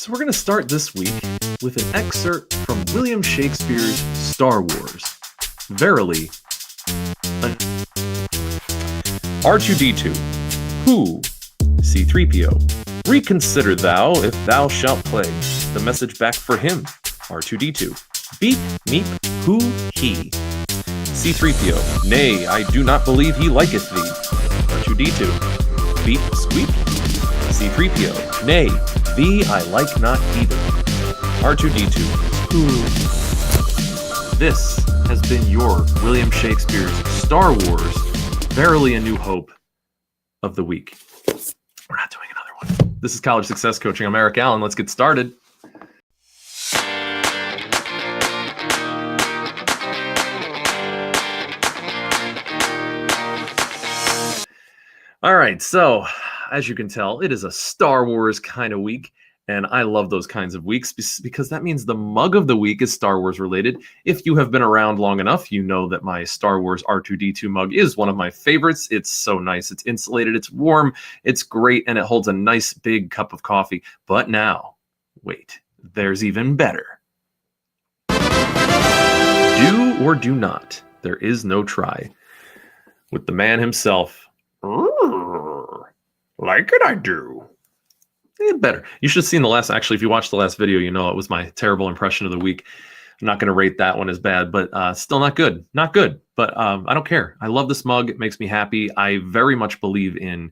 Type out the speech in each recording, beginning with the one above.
So we're going to start this week with an excerpt from William Shakespeare's Star Wars. Verily, R2-D2, who, C-3PO, reconsider thou if thou shalt play. The message back for him, R2-D2, beep, meep, who, he. C-3PO, nay, I do not believe he liketh thee. R2-D2, beep, squeak. C-3PO, nay, thee I like not either. R2-D2, who. This has been your William Shakespeare's Star Wars, Verily a New Hope of the week. We're not doing another one. This is College Success Coaching. I'm Eric Allen. Let's get started. All right, so as you can tell, it is a Star Wars kind of week, and I love those kinds of weeks because that means the mug of the week is Star Wars related. If you have been around long enough, you know that my Star Wars R2-D2 mug is one of my favorites. It's so nice. It's insulated, it's warm, it's great, and it holds a nice big cup of coffee. But now, wait, there's even better. Do or do not. There is no try. With the man himself. Like it, I do. Better. You should have seen the last, actually, if you watched the last video, you know it was my terrible impression of the week. I'm not going to rate that one as bad, but still not good. Not good, but I don't care. I love this mug. It makes me happy. I very much believe in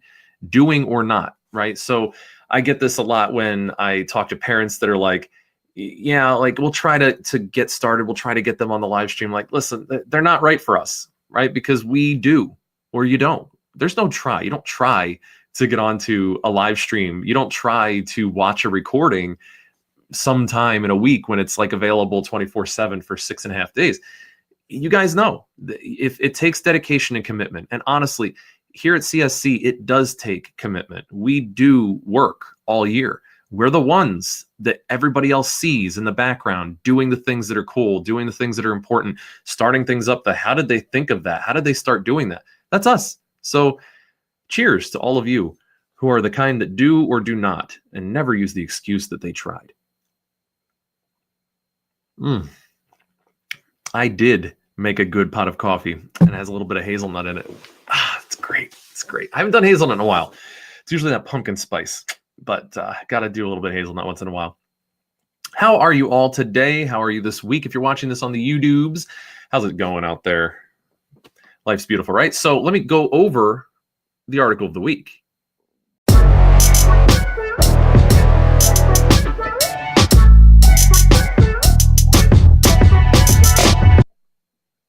doing or not, right? So I get this a lot when I talk to parents that are like, yeah, like we'll try to get started. We'll try to get them on the live stream. Like, listen, they're not right for us, right? Because we do or you don't. There's no try. You don't try to get onto a live stream. You don't try to watch a recording sometime in a week when it's like available 24/7 for 6.5 days. You guys know if it takes dedication and commitment. And honestly, here at CSC, it does take commitment. We do work all year. We're the ones that everybody else sees in the background, doing the things that are cool, doing the things that are important, starting things up. How did they think of that? How did they start doing that? That's us. So cheers to all of you who are the kind that do or do not and never use the excuse that they tried. I did make a good pot of coffee and it has a little bit of hazelnut in it. It's great. It's great. I haven't done hazelnut in a while. It's usually that pumpkin spice, but got to do a little bit of hazelnut once in a while. How are you all today? How are you this week? If you're watching this on the YouTubes, how's it going out there? Life's beautiful, right? So let me go over the article of the week. Do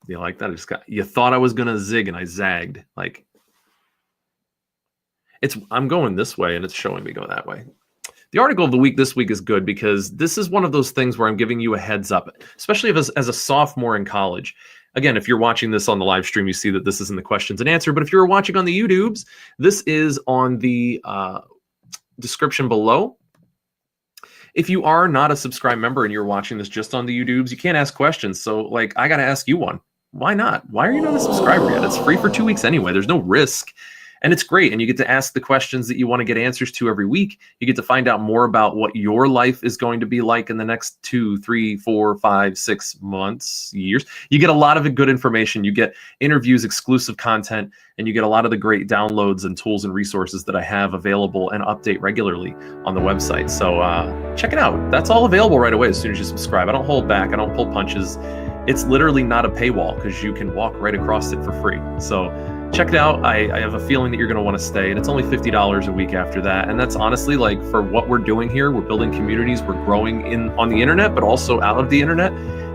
you like that? You thought I was gonna zig and I zagged. Like I'm going this way and it's showing me go that way. The article of the week this week is good because this is one of those things where I'm giving you a heads up, especially as a sophomore in college. Again, if you're watching this on the live stream, you see that this isn't the questions and answer. But if you're watching on the YouTubes, this is on the description below. If you are not a subscribed member and you're watching this just on the YouTubes, you can't ask questions. So, like, I got to ask you one. Why not? Why are you not a subscriber yet? It's free for 2 weeks anyway. There's no risk. And it's great. And you get to ask the questions that you want to get answers to every week. You get to find out more about what your life is going to be like in the next 2, 3, 4, 5, 6 months, years. You get a lot of good information. You get interviews, exclusive content, and you get a lot of the great downloads and tools and resources that I have available and update regularly on the website. So check it out. That's all available right away as soon as you subscribe. I don't hold back. I don't pull punches. It's literally not a paywall because you can walk right across it for free. So check it out. I have a feeling that you're going to want to stay, and it's only $50 a week after that. And that's honestly, like, for what we're doing here, we're building communities, we're growing on the internet, but also out of the internet.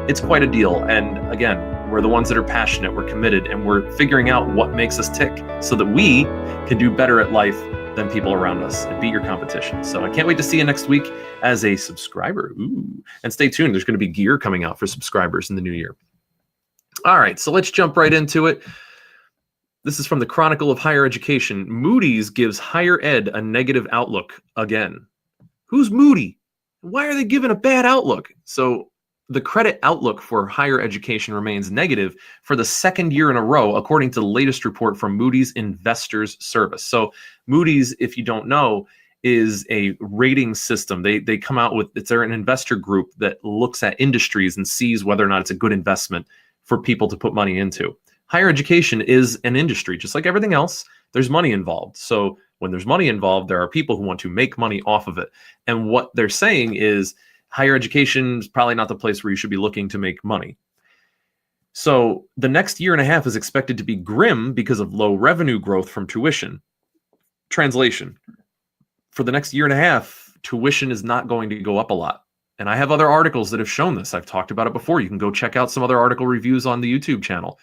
It's quite a deal. And again, we're the ones that are passionate, we're committed, and we're figuring out what makes us tick so that we can do better at life than people around us and beat your competition. So I can't wait to see you next week as a subscriber. Ooh. And stay tuned. There's going to be gear coming out for subscribers in the new year. All right, so let's jump right into it. This is from the Chronicle of Higher Education. Moody's gives higher ed a negative outlook again. Who's Moody? Why are they giving a bad outlook? So the credit outlook for higher education remains negative for the second year in a row, according to the latest report from Moody's Investors Service. So Moody's, if you don't know, is a rating system. They come out with, they're an investor group that looks at industries and sees whether or not it's a good investment for people to put money into. Higher education is an industry, just like everything else. There's money involved. So when there's money involved, there are people who want to make money off of it. And what they're saying is higher education is probably not the place where you should be looking to make money. So the next year and a half is expected to be grim because of low revenue growth from tuition. Translation: for the next year and a half, tuition is not going to go up a lot. And I have other articles that have shown this. I've talked about it before. You can go check out some other article reviews on the YouTube channel.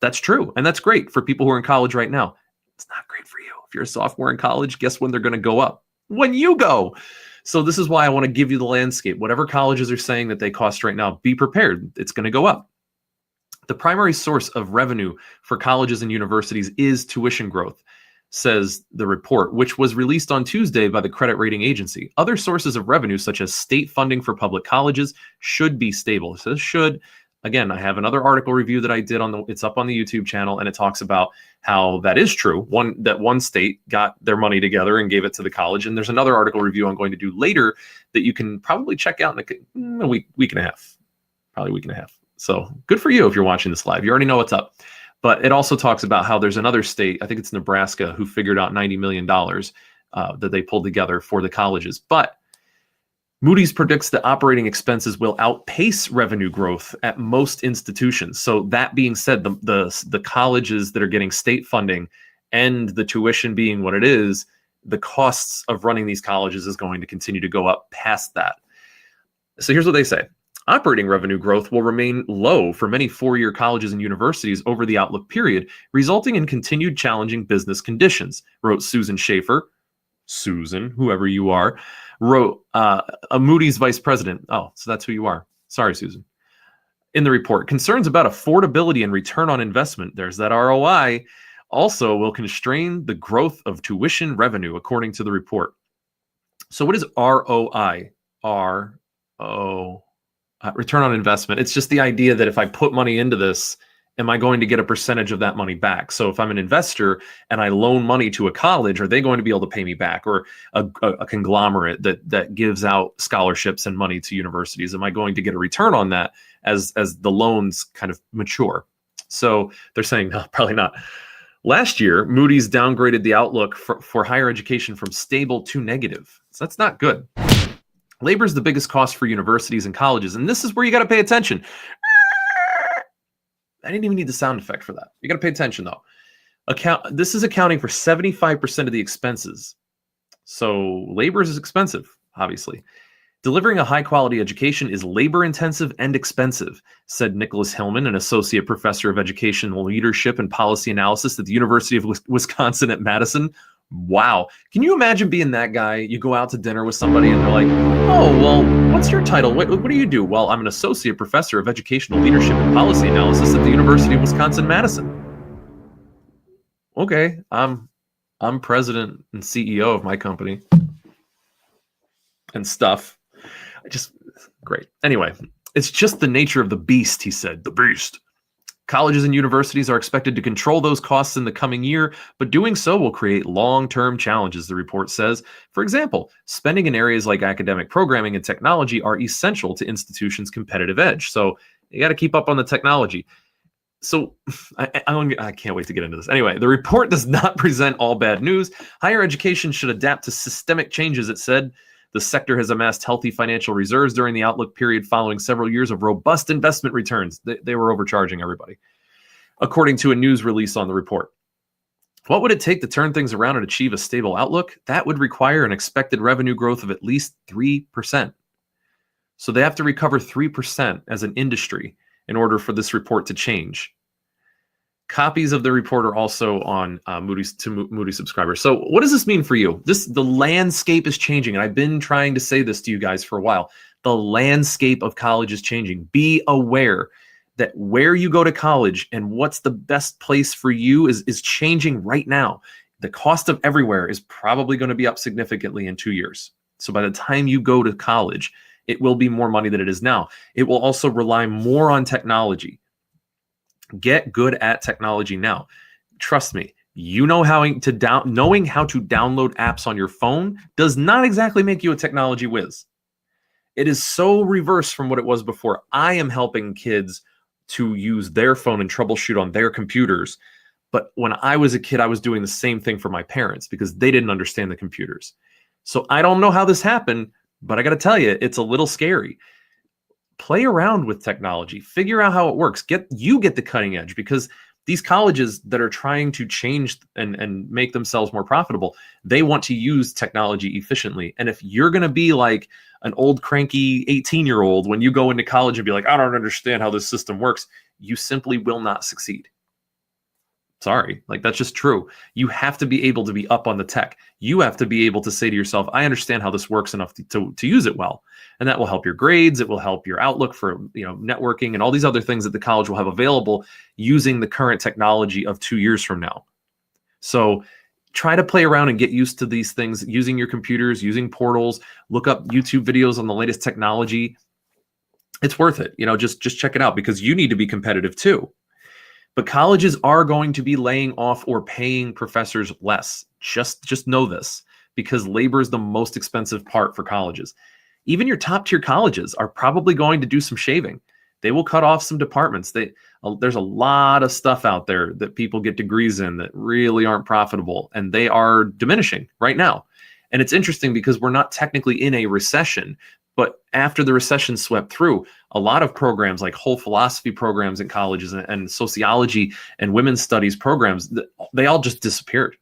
That's true. And that's great for people who are in college right now. It's not great for you. If you're a sophomore in college, guess when they're going to go up? When you go. So this is why I want to give you the landscape. Whatever colleges are saying that they cost right now, be prepared. It's going to go up. The primary source of revenue for colleges and universities is tuition growth, says the report, which was released on Tuesday by the credit rating agency. Other sources of revenue, such as state funding for public colleges, should be stable. So this should, again, I have another article review that I did it's up on the YouTube channel, and it talks about how that is true. One state got their money together and gave it to the college. And there's another article review I'm going to do later that you can probably check out in a week and a half, probably a week and a half. So good for you if you're watching this live. You already know what's up. But it also talks about how there's another state, I think it's Nebraska, who figured out $90 million that they pulled together for the colleges. But Moody's predicts that operating expenses will outpace revenue growth at most institutions. So that being said, the colleges that are getting state funding and the tuition being what it is, the costs of running these colleges is going to continue to go up past that. So here's what they say. Operating revenue growth will remain low for many four-year colleges and universities over the outlook period, resulting in continued challenging business conditions, wrote Susan Schaefer. Susan, whoever you are, wrote a Moody's vice president. Oh, so that's who you are. Sorry, Susan. In the report, concerns about affordability and return on investment, there's that ROI, also will constrain the growth of tuition revenue, according to the report. So what is ROI? Return on investment. It's just the idea that if I put money into this, am I going to get a percentage of that money back? So if I'm an investor and I loan money to a college, are they going to be able to pay me back? Or a conglomerate that gives out scholarships and money to universities, am I going to get a return on that as the loans kind of mature? So they're saying, no, probably not. Last year, Moody's downgraded the outlook for higher education from stable to negative. So that's not good. Labor is the biggest cost for universities and colleges, and this is where you got to pay attention. I didn't even need the sound effect for that. You got to pay attention, though. This is accounting for 75% of the expenses. So labor is expensive, obviously. Delivering a high-quality education is labor-intensive and expensive, said Nicholas Hillman, an associate professor of educational leadership and policy analysis at the University of Wisconsin at Madison. Wow. Can you imagine being that guy? You go out to dinner with somebody and they're like, oh, well, what's your title? What do you do? Well, I'm an associate professor of educational leadership and policy analysis at the University of Wisconsin-Madison. Okay, I'm president and CEO of my company and stuff. Great. Anyway, it's just the nature of the beast, he said. The beast. Colleges and universities are expected to control those costs in the coming year, but doing so will create long-term challenges, the report says. For example, spending in areas like academic programming and technology are essential to institutions' competitive edge. So you got to keep up on the technology. So I can't wait to get into this. Anyway, the report does not present all bad news. Higher education should adapt to systemic changes, it said. The sector has amassed healthy financial reserves during the outlook period following several years of robust investment returns. They were overcharging everybody, according to a news release on the report. What would it take to turn things around and achieve a stable outlook? That would require an expected revenue growth of at least 3%. So they have to recover 3% as an industry in order for this report to change. Copies of the report are also on Moody subscribers. So what does this mean for you? The landscape is changing, and I've been trying to say this to you guys for a while. The landscape of college is changing. Be aware that where you go to college and what's the best place for you is changing right now. The cost of everywhere is probably going to be up significantly in 2 years. So by the time you go to college, it will be more money than it is now. It will also rely more on technology. Get good at technology now. Trust me, You know knowing how to download apps on your phone does not exactly make you a technology whiz. It is so reverse from what it was before. I am helping kids to use their phone and troubleshoot on their computers. But when I was a kid, I was doing the same thing for my parents because they didn't understand the computers. So I don't know how this happened, but I got to tell you, it's a little scary. Play around with technology, figure out how it works, get the cutting edge, because these colleges that are trying to change and make themselves more profitable, they want to use technology efficiently. And if you're going to be like an old cranky 18-year-old when you go into college and be like, I don't understand how this system works, you simply will not succeed. Sorry, like that's just true. You have to be able to be up on the tech. You have to be able to say to yourself, I understand how this works enough to use it well. And that will help your grades. It will help your outlook for, networking and all these other things that the college will have available using the current technology of 2 years from now. So try to play around and get used to these things, using your computers, using portals, look up YouTube videos on the latest technology. It's worth it. Just check it out because you need to be competitive too. But colleges are going to be laying off or paying professors less. Just know this, because labor is the most expensive part for colleges. Even your top tier colleges are probably going to do some shaving. They will cut off some departments. There's a lot of stuff out there that people get degrees in that really aren't profitable, and they are diminishing right now. And it's interesting because we're not technically in a recession, but after the recession swept through, a lot of programs like whole philosophy programs in colleges and sociology and women's studies programs, they all just disappeared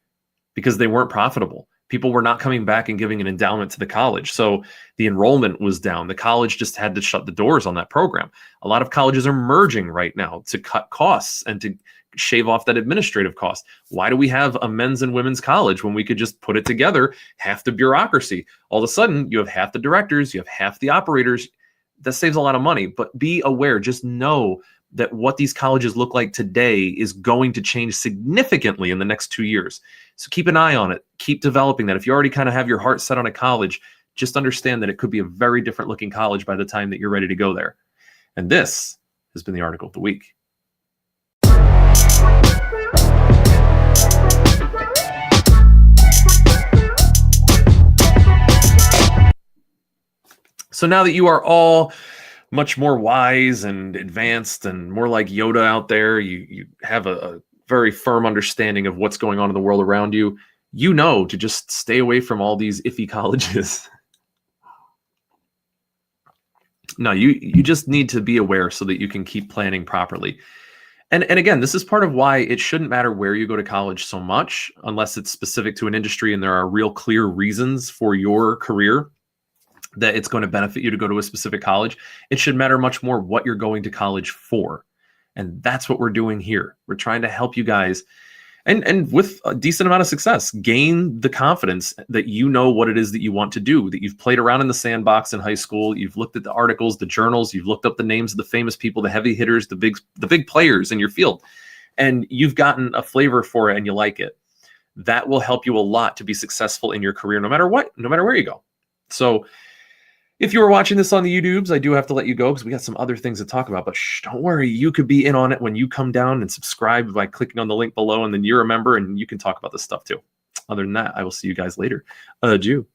because they weren't profitable. People were not coming back and giving an endowment to the college. So the enrollment was down. The college just had to shut the doors on that program. A lot of colleges are merging right now to cut costs and to shave off that administrative cost. Why do we have a men's and women's college when we could just put it together, half the bureaucracy? All of a sudden, you have half the directors, you have half the operators. That saves a lot of money, but be aware, just know that what these colleges look like today is going to change significantly in the next 2 years. So keep an eye on it. Keep developing that. If you already kind of have your heart set on a college, just understand that it could be a very different looking college by the time that you're ready to go there. And this has been the Article of the Week. So now that you are all much more wise and advanced and more like Yoda out there, you have a very firm understanding of what's going on in the world around you, you know to just stay away from all these iffy colleges. No, you just need to be aware so that you can keep planning properly. And again, this is part of why it shouldn't matter where you go to college so much, unless it's specific to an industry and there are real clear reasons for your career that it's going to benefit you to go to a specific college. It should matter much more what you're going to college for. And that's what we're doing here. We're trying to help you guys, and with a decent amount of success, gain the confidence that you know what it is that you want to do, that you've played around in the sandbox in high school, you've looked at the articles, the journals, you've looked up the names of the famous people, the heavy hitters, the big players in your field, and you've gotten a flavor for it and you like it. That will help you a lot to be successful in your career, no matter where you go. So if you were watching this on the YouTubes, I do have to let you go because we got some other things to talk about, but don't worry, you could be in on it when you come down and subscribe by clicking on the link below, and then you're a member and you can talk about this stuff too. Other than that, I will see you guys later. Adieu.